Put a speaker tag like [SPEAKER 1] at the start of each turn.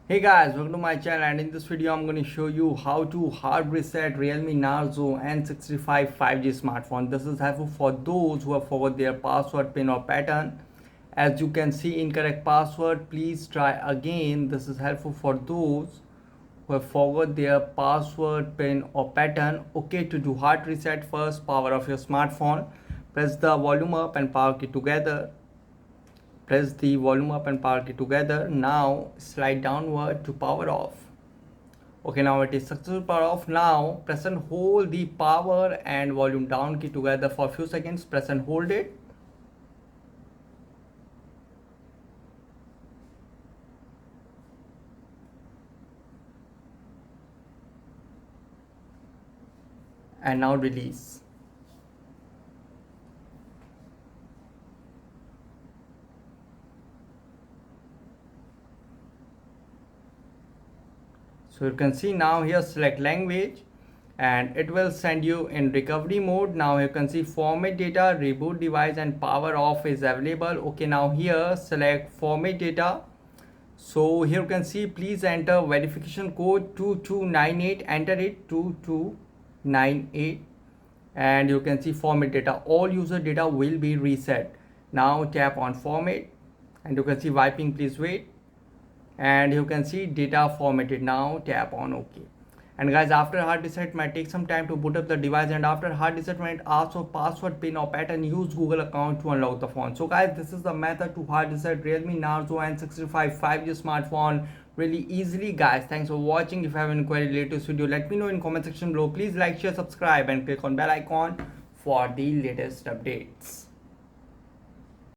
[SPEAKER 1] Hey guys, welcome to my channel, and in this video I'm going to show you how to hard reset Realme Narzo N65 5G smartphone. This is helpful for those who have forgot their password, pin or pattern. As you can see, incorrect password, please try again. This is helpful for those who have forgot their password, pin or pattern. Okay, to do hard reset, first power off your smartphone. Press the volume up and power key together. Press the volume up and power key together. Now slide downward to power off. Okay, now it is successful power off. Now press and hold the power and volume down key together for a few seconds. Press and hold it. And now release. So you can see now here, select language and it will send you in recovery mode. Now you can see format data, reboot device and power off is available. Okay, now here select format data. So here you can see, please enter verification code 2298, enter it 2298, and you can see format data. All user data will be reset. Now tap on format and you can see wiping, please wait, and you can see data formatted. Now tap on OK. And guys, after hard reset might take some time to boot up the device, and after hard reset might ask for password, pin or pattern, use Google account to unlock the phone. So guys, this is the method to hard reset Realme Narzo N65 5G smartphone really easily. Guys, thanks for watching. If you have any query related to this video, let me know in comment section below. Please like, share, subscribe and click on bell icon for the latest updates.